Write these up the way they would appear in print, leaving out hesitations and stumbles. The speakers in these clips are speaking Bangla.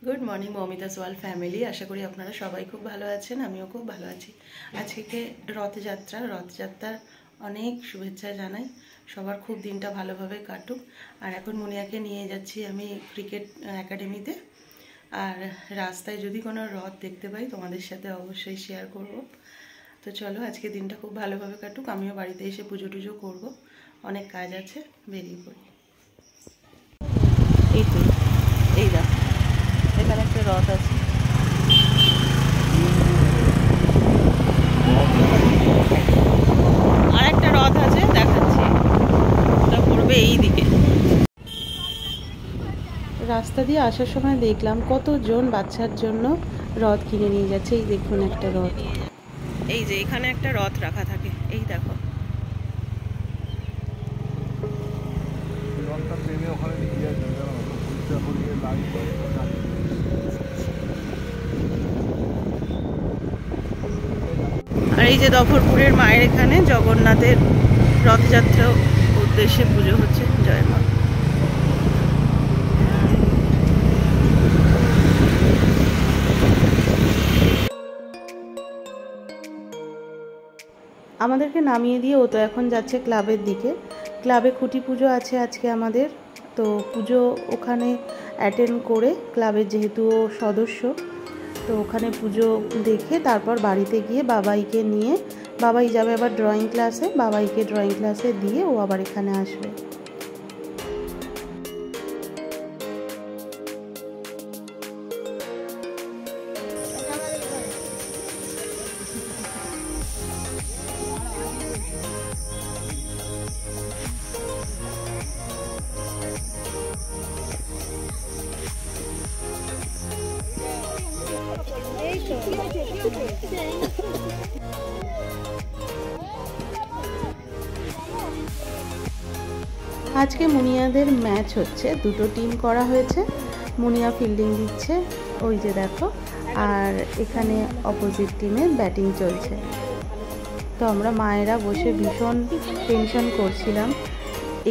गुड मर्निंग ममितास वाल फैमिली। आशा करी आपनारा सबाई खूब भालो आछेन, आमिओ खूब भालो आछि। आजके रथयात्रार अनेक शुभेच्छा जानाई। सबार खूब दिनटा भालोभाबे काटुक। और एखन मुनियाके निये जाচ্ছি आमि क्रिकेट एकाडेमीते। और रास्ताय यदि कोनो रथ देखते पाई तोमादेर साथे अवश्यई शेयर करब। तो चलो आजके दिनटा खूब भालोभाबे काटुक। आमिओ बाड़ीते एसे पुजो टुजो करब, अनेक काज आछे, बेरिये पड़ि। এই তো এই দেখো এখানে একটা রথ আছে, আর একটা রথ আছে দেখাচ্ছি, ওটা পড়বে এই দিকে। রাস্তা দিয়ে আসার সময় দেখলাম কতজন বাচ্চার জন্য রথ কিনে নিয়ে যাচ্ছে। এই দেখুন একটা রথ, এই যে এখানে একটা রথ রাখা থাকে, এই দেখো। আর এই যে দফরপুরের মায়ের এখানে জগন্নাথের রথযাত্রা উদ্দেশ্যে পুজো হচ্ছে। জয় মা। আমাদেরকে নামিয়ে দিয়ে ও তো এখন যাচ্ছে ক্লাবের দিকে। ক্লাবে খুঁটি পুজো আছে আজকে আমাদের, তো পুজো ওখানে অ্যাটেন্ড করে ক্লাবের যেহেতু ও সদস্য, তো ওখানে পুজো দেখে তারপর বাড়িতে গিয়ে বাবাইকে নিয়ে, বাবাই যাবে আবার ড্রয়িং ক্লাসে, বাবাইকে ড্রয়িং ক্লাসে দিয়ে ও আবার এখানে আসবে। আজকে মুনিয়াদের ম্যাচ হচ্ছে, দুটো টিম করা হয়েছে। মুনিয়া ফিল্ডিং দিচ্ছে, ওই যে দেখো, আর এখানে অপোজিট টিমের ব্যাটিং চলছে। তো আমরা মায়েরা বসে ভীষণ টেনশন করছিলাম,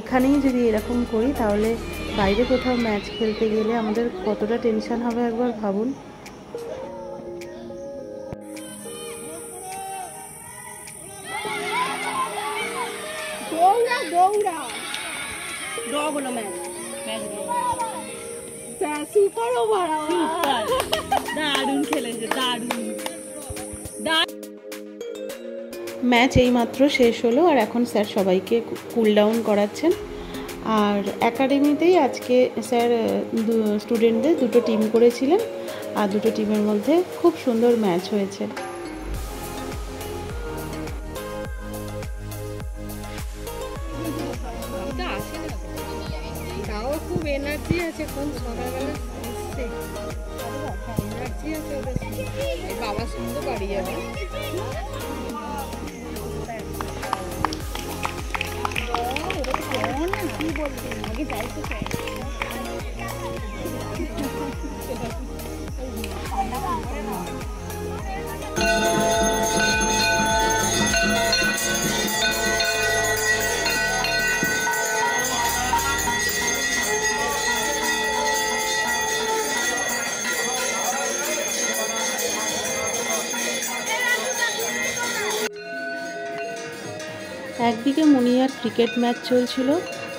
এখানেই যদি এরকম করি তাহলে বাইরে কোথাও ম্যাচ খেলতে গেলে আমাদের কতটা টেনশন হবে একবার ভাবুন। ম্যাচ এইমাত্র শেষ হলো আর এখন স্যার সবাইকে কুল ডাউন করাচ্ছেন। আর একাডেমিতেই আজকে স্যার স্টুডেন্টদের দুটো টিম করেছিলেন, আর দুটো টিমের মধ্যে খুব সুন্দর ম্যাচ হয়েছে। খুব এনার্জি আছে, কোন সকালবেলা এসছে, এনার্জি আছে ওদের। বাবার সঙ্গে বাড়ি যাবে। কি বলবেন আগে যাইতে চাই। একদিকে মুনিয়ার ক্রিকেট ম্যাচ চলছিল,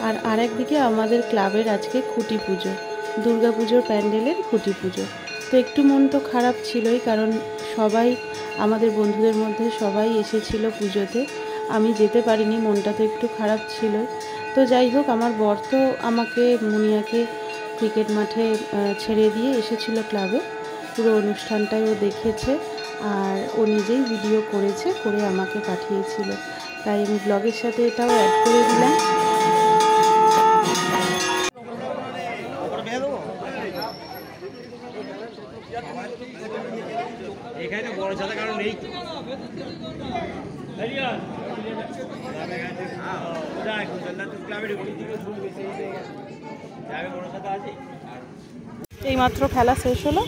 আর আরেকদিকে আমাদের ক্লাবের আজকে খুঁটি পুজো, দুর্গা পুজোর প্যান্ডেলের খুঁটি পুজো। তো একটু মন তো খারাপ ছিলই, কারণ সবাই আমাদের বন্ধুদের মধ্যে সবাই এসেছিল পুজোতে, আমি যেতে পারিনি, মনটা তো একটু খারাপ ছিল। তো যাই হোক, আমার বর তো আমাকে মুনিয়াকে ক্রিকেট মাঠে ছেড়ে দিয়ে এসেছিল ক্লাবে, পুরো অনুষ্ঠানটাই ও দেখেছে, আর ও নিজেই ভিডিও করেছে, করে আমাকে পাঠিয়েছিল, তাই আমি ব্লগের সাথে এটাও অ্যাড করে দিলাম। এখানে বড় ছাতা কারণ নেই তো। এইমাত্র খেলা শেষ হলো,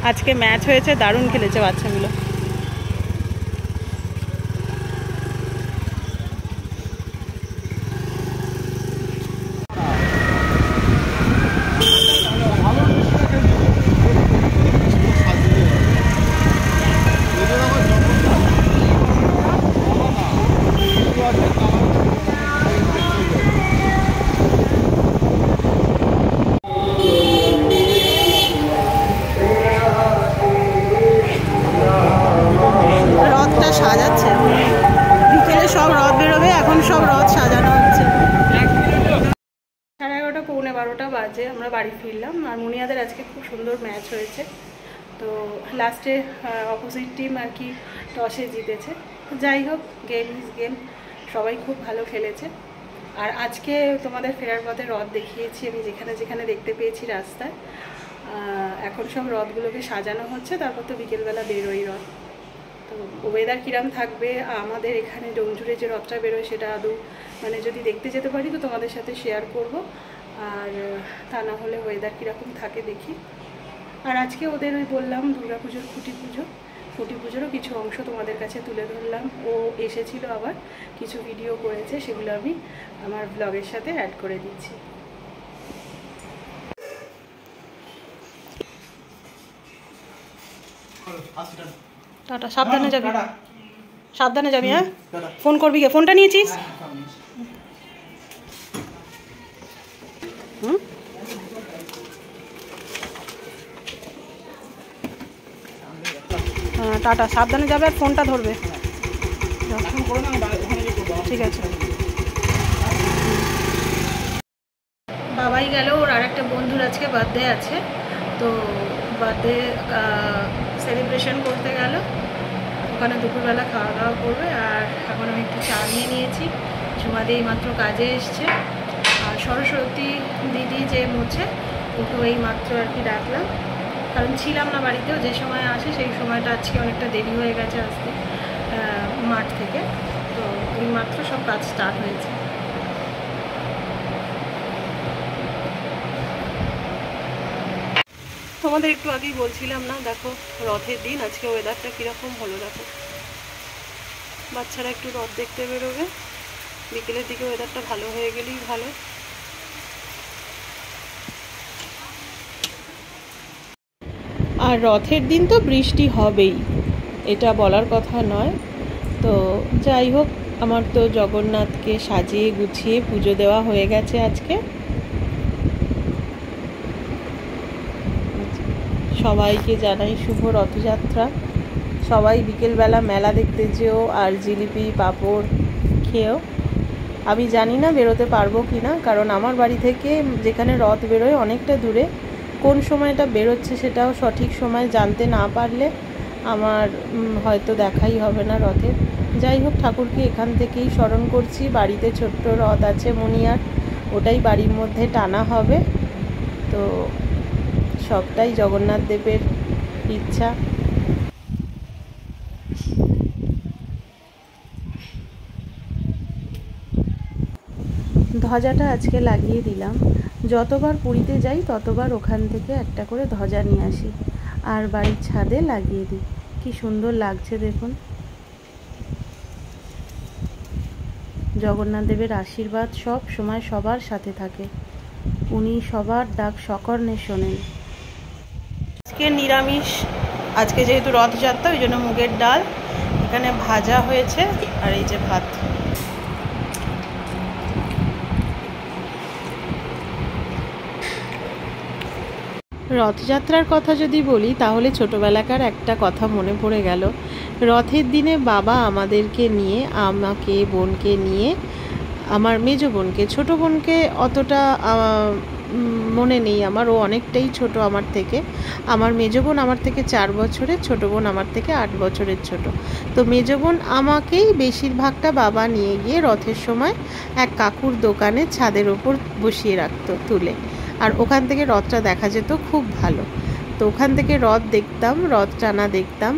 আজকে ম্যাচ হয়েছে, দারুণ খেলেছে বাচ্চাগুলো। ফিরলাম। আর মুনিয়াদের আজকে খুব সুন্দর ম্যাচ হয়েছে, তো লাস্টে অপোজিট টিম আর কি টসে জিতেছে। যাই হোক, গেম ইজ গেম, সবাই খুব ভালো খেলেছে। আর আজকে তোমাদের ফেরার পথে রথ দেখিয়েছি আমি, যেখানে যেখানে দেখতে পেয়েছি রাস্তায়। এখন সব রথগুলোকে সাজানো হচ্ছে, তারপর তো বিকেলবেলা বেরোই রথ। তো ওয়েদার কিরম থাকবে আমাদের এখানে ডোমজুড়ে যে রথটা বেরোয় সেটা আদৌ মানে যদি দেখতে যেতে পারি তো তোমাদের সাথে শেয়ার করব, আর তা না হলে ওয়েদার কীরকম থাকে দেখি। আর আজকে ওদের ওই বললাম দুর্গাপুজোর খুঁটি পুজোরও কিছু অংশ তোমাদের কাছে তুলে ধরলাম। ও এসেছিল, আবার কিছু ভিডিও করেছে, সেগুলো আমি আমার ব্লগের সাথে অ্যাড করে দিচ্ছি। টাটা, সাবধানে যাবি, সাবধানে যাবি। হ্যাঁ, ফোন করবি, কে ফোনটা নিয়েছিস? হ্যাঁ টাটা, সাবধানে যাবে আর ফোনটা ধরবে। ঠিক আছে। বাবাই গেল, ওর আর একটা বন্ধুর আজকে বার্থডে আছে, তো বার্থডে সেলিব্রেশন করতে গেল। ওখানে দুপুরবেলা খাওয়া দাওয়া করবে। আর এখন আমি একটু চা নিয়ে নিয়েছি। ঝুমাদি মাত্র কাজে এসছে। আর সরস্বতী দিদি যে মুছে, ওকে এই মাত্র আর কি ডাকলাম, কারণ ছিলাম না বাড়িতেও। যে সময় আসে সেই সময়টা আজকে অনেকটা দেরি হয়ে গেছে আসতে মাঠ থেকে, তো এই মাত্র সব কাজ স্টার্ট হয়েছে। তোমাদের একটু আগেই বলছিলাম না, দেখো রথের দিন আজকে ওয়েদারটা কীরকম হলো। দেখো বাচ্চারা একটু রথ দেখতে বেরোবে, বিকেলের দিকে ওয়েদারটা ভালো হয়ে গেলেই ভালো। আর রথের দিন তো বৃষ্টি হবেই, এটা বলার কথা নয়। তো যাই হোক, আমার তো জগন্নাথকে সাজিয়ে গুছিয়ে পুজো দেওয়া হয়ে গেছে আজকে। সবাইকে জানাই শুভ রথযাত্রা। সবাই বিকেলবেলা মেলা দেখতে যেও, আর জিলিপি পাঁপড় খেয়েও। আমি জানি না বেরোতে পারবো কি না, কারণ আমার বাড়ি থেকে যেখানে রথ বেরোয় অনেকটা দূরে। কোন সময়টা বেরোচ্ছে সেটাও সঠিক সময় জানতে না পারলে আমার হয়তো দেখাই হবে না রথের। যাই হোক, ঠাকুরকে এখান থেকেই স্মরণ করছি। বাড়িতে ছোট্ট রথ আছে মুনিয়ার, ওটাই বাড়ির মধ্যে টানা হবে। তো সবটাই জগন্নাথ দেবের ইচ্ছা। ধ্বজাটা আজকে লাগিয়ে দিলাম। যতবার পুরীতে যাই ততবার ওখান থেকে একটা করে ধ্বজা নিয়ে আসি আর বাড়ির ছাদে লাগিয়ে দিই। কি সুন্দর লাগছে দেখুন। জগন্নাথ দেবের আশীর্বাদ সব সময় সবার সাথে থাকে, উনি সবার ডাক সকর্ণে শোনেন। আজকে নিরামিষ, আজকে যেহেতু রথযাত্রা ওই জন্য মুগের ডাল এখানে ভাজা হয়েছে, আর এই যে ভাত। রথযাত্রার কথা যদি বলি তাহলে ছোটোবেলাকার একটা কথা মনে পড়ে গেল। রথের দিনে বাবা আমাদেরকে নিয়ে, আমাকে বোনকে নিয়ে, আমার মেজো বোনকে, ছোটো বোনকে অতটা মনে নেই আমার, ও অনেকটাই ছোট আমার থেকে। আমার মেজো বোন আমার থেকে 4 বছরের, ছোটো বোন আমার থেকে 8 বছরের ছোট। তো মেজো বোন আমাকেই বেশিরভাগটা বাবা নিয়ে গিয়ে রথের সময় এক কাকুর দোকানে ছাদের ওপর বসিয়ে রাখতো তুলে, আর ওখান থেকে রথটা দেখা যেত খুব ভালো। তো ওখান থেকে রথ দেখতাম, রথ টানা দেখতাম।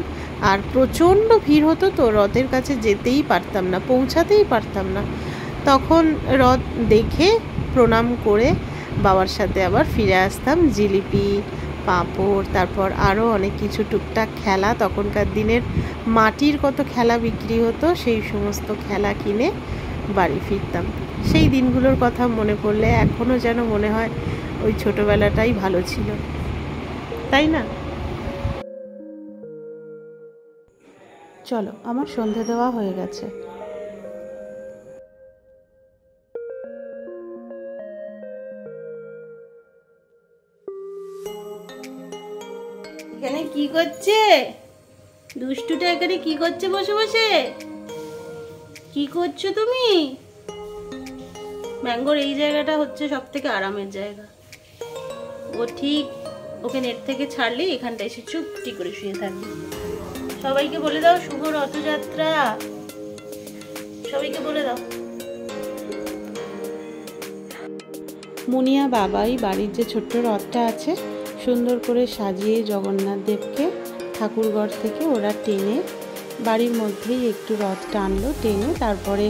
আর প্রচণ্ড ভিড় হতো, তো রথের কাছে যেতেই পারতাম না, পৌঁছাতেই পারতাম না। তখন রথ দেখে প্রণাম করে বাবার সাথে আবার ফিরে আসতাম। জিলিপি পাঁপড়, তারপর আরও অনেক কিছু টুকটাক খেলা, তখনকার দিনের মাটির কত খেলা বিক্রি হতো, সেই সমস্ত খেলা কিনে বাড়ি ফিরতাম। সেই দিনগুলোর কথা মনে পড়লে এখনও যেন মনে হয় ওই ছোটোবেলাটাই ভালো ছিল, তাই না? চলো, আমার সন্ধে দেওয়া হয়ে গেছে। এখানে কি করছে দুষ্টুটা? এখানে কি করছে বসে বসে? কি করছো তুমি? ম্যাঙ্গোর এই জায়গাটা হচ্ছে সব থেকে আরামের জায়গা। ও ঠিক ওকে নেট থেকে ছাড়লে এখানটা এসে চুপটি করে শুয়ে থাকবে। সবাইকে বলে দাও শুভ রথযাত্রা, সবাইকে বলে দাও। মুনিয়া বাবাই বাড়ির যে ছোট্ট রথটা আছে সুন্দর করে সাজিয়ে জগন্নাথ দেবকে ঠাকুরঘর থেকে ওরা টেনে বাড়ির মধ্যেই একটু রথ টানলো, টেনে তারপরে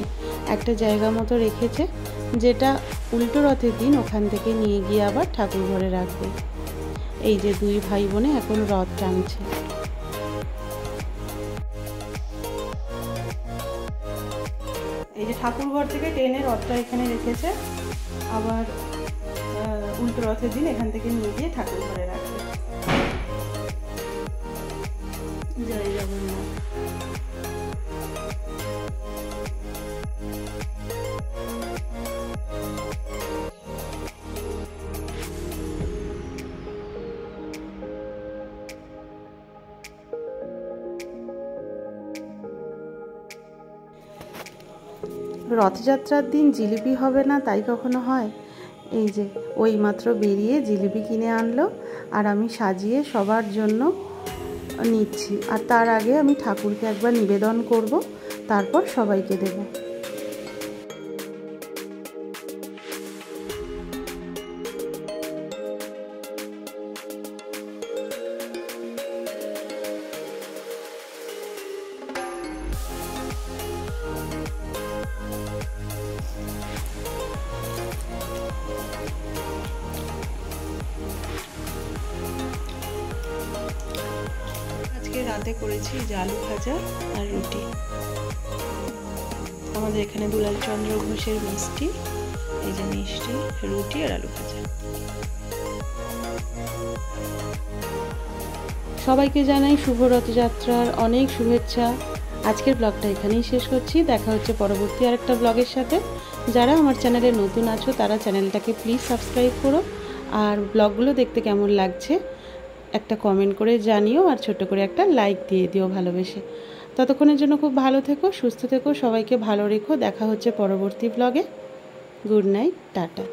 একটা জায়গা মতো রেখেছে, যেটা উল্টো রথের দিন ওখান থেকে নিয়ে গিয়ে আবার ঠাকুর ঘরে রাখবে। এই যে দুই ভাই বোনে এখন রথ টানছে। এই যে ঠাকুর ঘর থেকে টেনে রথটা এখানে রেখেছে, আবার উল্টো রথের দিন এখান থেকে নিয়ে গিয়ে ঠাকুর ঘরে রাখবে। জয় জগন্নাথ। রথযাত্রার দিন জিলিপি হবে না তাই কখনো হয়? এই যে ওই মাত্র বেরিয়ে জিলিপি কিনে আনলো আর আমি সাজিয়ে সবার জন্য নিচ্ছি, আর তার আগে আমি ঠাকুরকে একবার নিবেদন করব, তারপর সবাইকে দেব। রাতে করেছি যে আলু ভাজা আর রুটি। আমাদের এখানে দুলাল চন্দ্র ঘোষের মিষ্টি, এই যে মিষ্টি, রুটি আর আলু ভাজা। সবাইকে জানাই শুভ রথযাত্রার অনেক শুভেচ্ছা। আজকের ব্লগটা এখানেই শেষ করছি, দেখা হচ্ছে পরবর্তী আরেকটা ব্লগের সাথে। যারা আমার চ্যানেলে নতুন আছো তারা চ্যানেলটাকে প্লিজ সাবস্ক্রাইব করো, আর ব্লগগুলো দেখতে কেমন লাগছে একটা কমেন্ট করে জানিও, আর ছোট করে একটা লাইক দিয়ে দিও ভালোবেসে। ততক্ষণের জন্য খুব ভালো থেকো, সুস্থ থেকো, সবাইকে ভালো রেখো। দেখা হচ্ছে পরবর্তী ব্লগে। Good night, tata.